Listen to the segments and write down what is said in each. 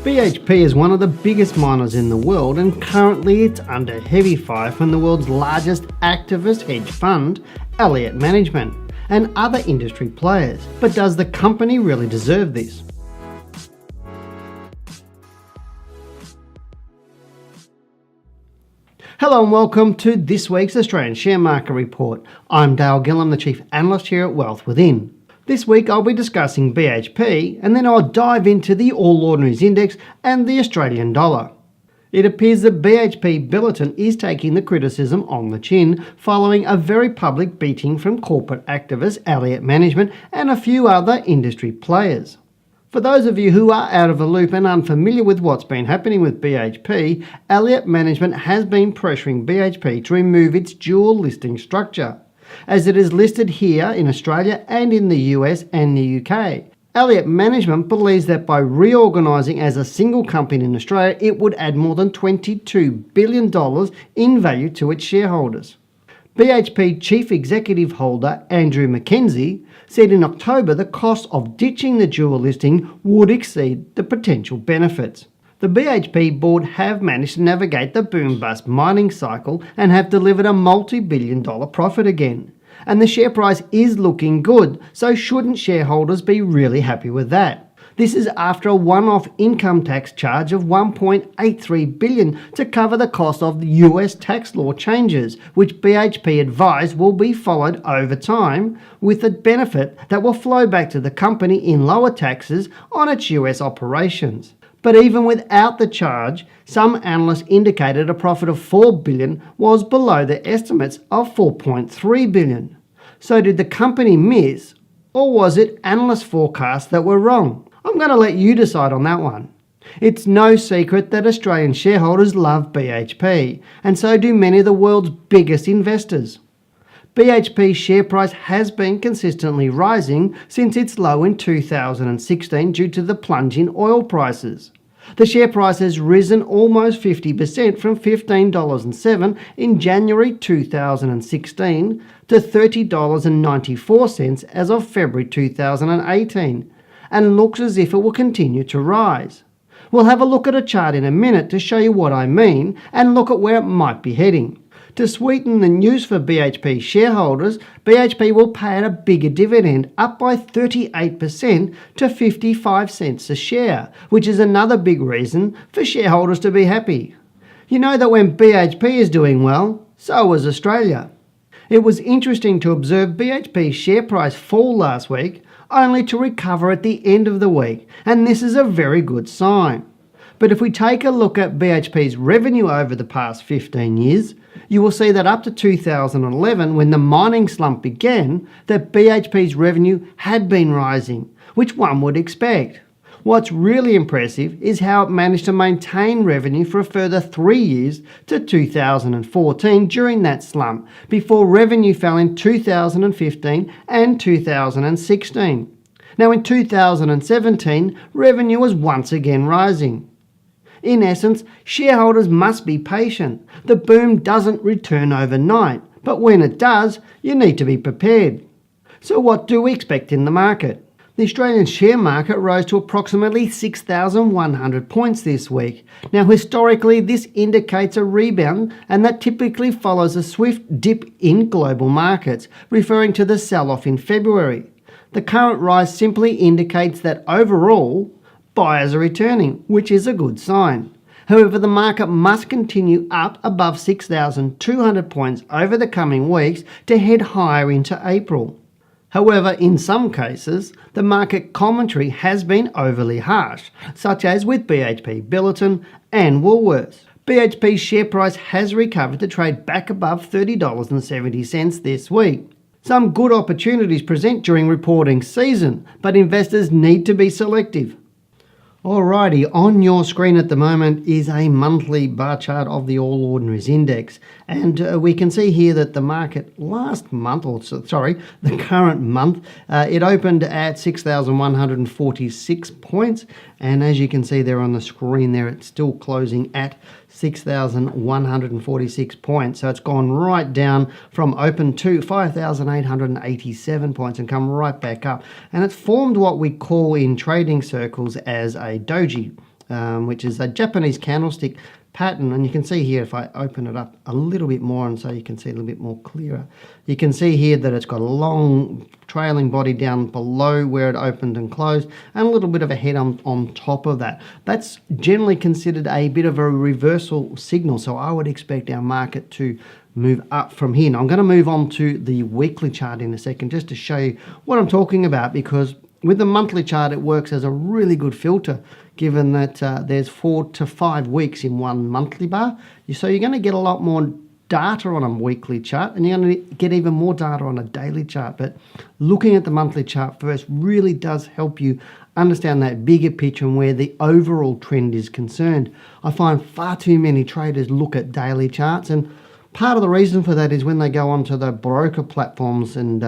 BHP is one of the biggest miners in the world, and currently it's under heavy fire from the world's largest activist hedge fund, Elliott Management, and other industry players. But does the company really deserve this? Hello and welcome to this week's Australian Share Market Report. I'm Gillham, the Chief Analyst here at Wealth Within. This week I'll be discussing BHP, and then I'll dive into the All Ordinaries Index and the Australian dollar. It appears that BHP Billiton is taking the criticism on the chin following a very public beating from corporate activist Elliott Management and a few other industry players. For those of you who are out of the loop and unfamiliar with what's been happening with BHP, Elliott Management has been pressuring BHP to remove its dual listing structure, as it is listed here in Australia and in the US and the UK. Elliott Management believes that by reorganising as a single company in Australia, it would add more than $22 billion in value to its shareholders. BHP Chief Executive Holder Andrew Mackenzie said in October the cost of ditching the dual listing would exceed the potential benefits. The BHP board have managed to navigate the boom-bust mining cycle and have delivered a multi-billion-dollar profit again. And the share price is looking good, so shouldn't shareholders be really happy with that? This is after a one-off income tax charge of $1.83 billion to cover the cost of the US tax law changes, which BHP advised will be followed over time, with the benefit that will flow back to the company in lower taxes on its US operations. But even without the charge, some analysts indicated a profit of $4 billion was below the estimates of $4.3 billion. So did the company miss, or was it analyst forecasts that were wrong? I'm going to let you decide on that one. It's no secret that Australian shareholders love BHP, and so do many of the world's biggest investors. BHP's share price has been consistently rising since its low in 2016 due to the plunge in oil prices. The share price has risen almost 50% from $15.07 in January 2016 to $30.94 as of February 2018, and looks as if it will continue to rise. We'll have a look at a chart in a minute to show you what I mean and look at where it might be heading. To sweeten the news for BHP shareholders, BHP will pay out a bigger dividend, up by 38% to 55 cents a share, which is another big reason for shareholders to be happy. You know that when BHP is doing well, so is Australia. It was interesting to observe BHP's share price fall last week, only to recover at the end of the week, and this is a very good sign. But if we take a look at BHP's revenue over the past 15 years, you will see that up to 2011, when the mining slump began, that BHP's revenue had been rising, which one would expect. What's really impressive is how it managed to maintain revenue for a further 3 years to 2014 during that slump, before revenue fell in 2015 and 2016. Now in 2017, revenue was once again rising. In essence, shareholders must be patient. The boom doesn't return overnight, but when it does, you need to be prepared. So what do we expect in the market? The Australian share market rose to approximately 6,100 points this week. Now historically, this indicates a rebound, and that typically follows a swift dip in global markets, referring to the sell-off in February. The current rise simply indicates that overall, buyers are returning, which is a good sign. However, the market must continue up above 6,200 points over the coming weeks to head higher into April. However, in some cases, the market commentary has been overly harsh, such as with BHP Billiton and Woolworths. BHP's share price has recovered to trade back above $30.70 this week. Some good opportunities present during reporting season, but investors need to be selective. Alrighty, on your screen at the moment is a monthly bar chart of the All Ordinaries Index, and we can see here that the market the current month, it opened at 6,146 points, and as you can see there on the screen there, it's still closing at 6,146 points. So it's gone right down from open to 5,887 points and come right back up. And it's formed what we call in trading circles as a doji. which is a Japanese candlestick pattern. And you can see here, if I open it up a little bit more and so you can see a little bit more clearer, you can see here that it's got a long trailing body down below where it opened and closed, and a little bit of a head on top of that. That's generally considered a bit of a reversal signal, so I would expect our market to move up from here. Now I'm going to move on to the weekly chart in a second just to show you what I'm talking about, because with the monthly chart it works as a really good filter, given that there's 4 to 5 weeks in one monthly bar. So you're going to get a lot more data on a weekly chart, and you're going to get even more data on a daily chart. But looking at the monthly chart first really does help you understand that bigger picture and where the overall trend is concerned. I find far too many traders look at daily charts, and part of the reason for that is when they go onto the broker platforms and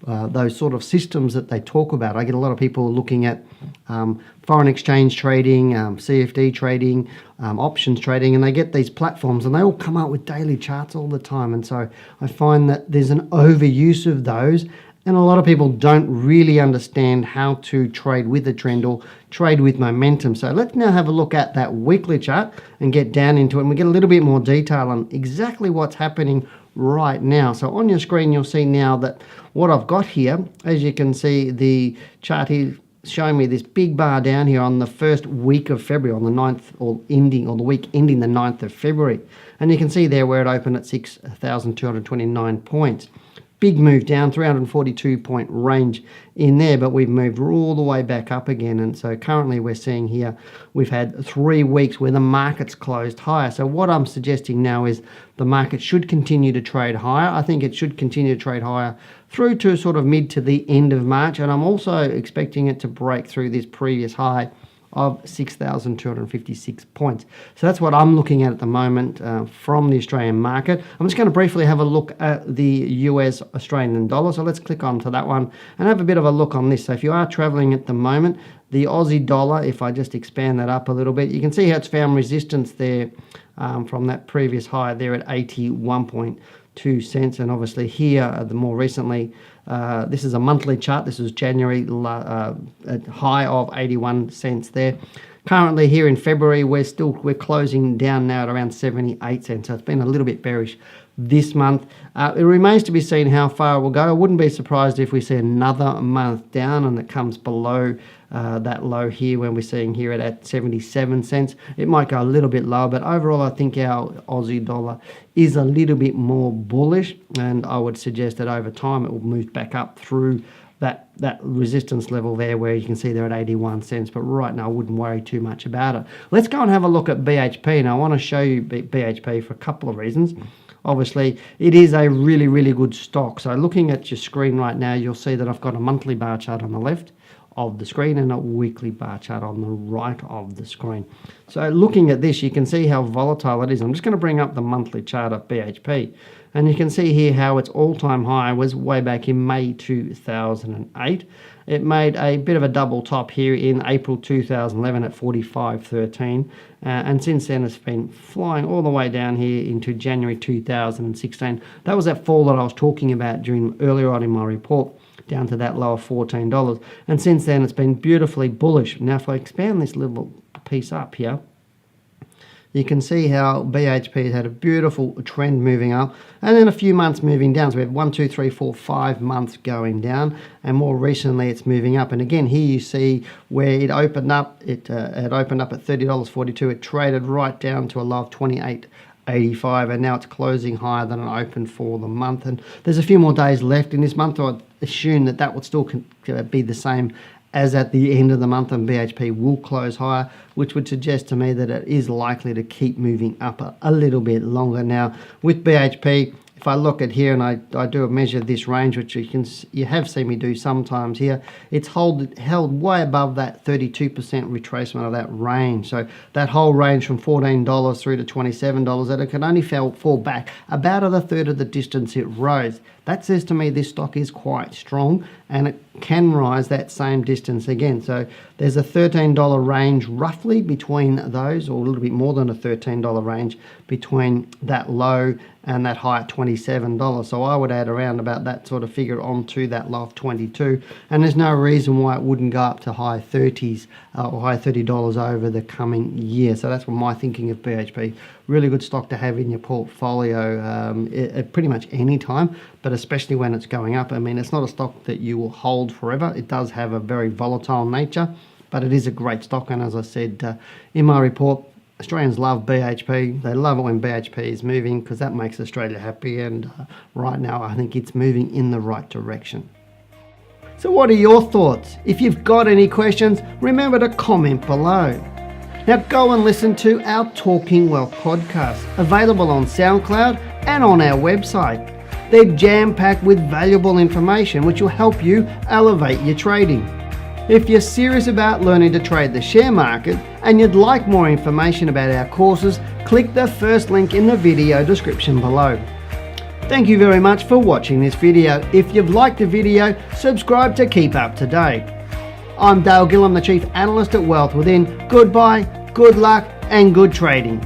those sort of systems that they talk about. I get a lot of people looking at foreign exchange trading, CFD trading, options trading, and they get these platforms and they all come up with daily charts all the time. And so I find that there's an overuse of those, and a lot of people don't really understand how to trade with a trend or trade with momentum. So let's now have a look at that weekly chart and get down into it, and we get a little bit more detail on exactly what's happening right now. So on your screen you'll see now that what I've got here, as you can see, the chart here showing me this big bar down here on the first week of February, on the 9th, or the week ending the 9th of February. And you can see there where it opened at 6,229 points. Big move down, 342 point range in there, but we've moved all the way back up again. And so currently we're seeing here we've had 3 weeks where the market's closed higher. So what I'm suggesting now is the market should continue to trade higher. I think it should continue to trade higher through to sort of mid to the end of March, and I'm also expecting it to break through this previous high of 6,256 points. So that's what I'm looking at the moment from the Australian market. I'm just going to briefly have a look at the US Australian dollar. So let's click onto that one and have a bit of a look on this. So if you are traveling at the moment, the Aussie dollar, if I just expand that up a little bit, you can see how it's found resistance there from that previous high there at 81.2 cents. And obviously here, the more recently, this is a monthly chart. This is January, a high of 81 cents there. Currently here in February, we're closing down now at around 78 cents. So it's been a little bit bearish this month. It remains to be seen how far it will go. I wouldn't be surprised if we see another month down and it comes below that low here when we're seeing here at 77 cents. It might go a little bit lower, but overall I think our Aussie dollar is a little bit more bullish, and I would suggest that over time it will move back up through that resistance level there where you can see they're at 81 cents. But right now I wouldn't worry too much about it. Let's go and have a look at BHP. Now I want to show you BHP for a couple of reasons. Obviously, it is a really, really good stock. So looking at your screen right now, you'll see that I've got a monthly bar chart on the left of the screen and a weekly bar chart on the right of the screen. So looking at this, you can see how volatile it is. I'm just going to bring up the monthly chart of BHP, and you can see here how its all-time high was way back in May 2008. It made a bit of a double top here in April 2011 at 45.13, and since then it's been flying all the way down here into January 2016. That was that fall that I was talking about earlier on in my report, down to that low of $14. And since then it's been beautifully bullish. Now if I expand this little piece up here, you can see how BHP has had a beautiful trend moving up and then a few months moving down. So we have 1, 2, 3, 4, 5 months going down, and more recently it's moving up. And again, here you see where it opened up. It opened up at $30.42. It traded right down to a low of $28.85, and now it's closing higher than it opened for the month. And there's a few more days left in this month, so I'd assume that would still be the same as at the end of the month, and BHP will close higher, which would suggest to me that it is likely to keep moving up a little bit longer. Now, with BHP, if I look at here and I do measure this range, which you have seen me do sometimes here, it's held way above that 32% retracement of that range. So that whole range from $14 through to $27, that it can only fall back about a third of the distance it rose. That says to me this stock is quite strong and it can rise that same distance again. So there's a $13 range roughly between those, or a little bit more than a $13 range between that low and that high at $27. So I would add around about that sort of figure onto that low of 22, and there's no reason why it wouldn't go up to high 30s or high $30 over the coming year. So that's what my thinking of BHP. Really good stock to have in your portfolio at pretty much any time, but especially when it's going up. I mean, it's not a stock that you will hold forever. It does have a very volatile nature, but it is a great stock. And as I said in my report, Australians love BHP. They love it when BHP is moving because that makes Australia happy, and right now I think it's moving in the right direction. So what are your thoughts? If you've got any questions, remember to comment below. Now go and listen to our Talking Wealth podcast, available on Soundcloud and on our website. They're jam-packed with valuable information which will help you elevate your trading. If you're serious about learning to trade the share market and you'd like more information about our courses, click the first link in the video description below. Thank you very much for watching this video. If you've liked the video, subscribe to keep up to date. I'm Dale Gillham, the Chief Analyst at Wealth Within. Goodbye, good luck and good trading.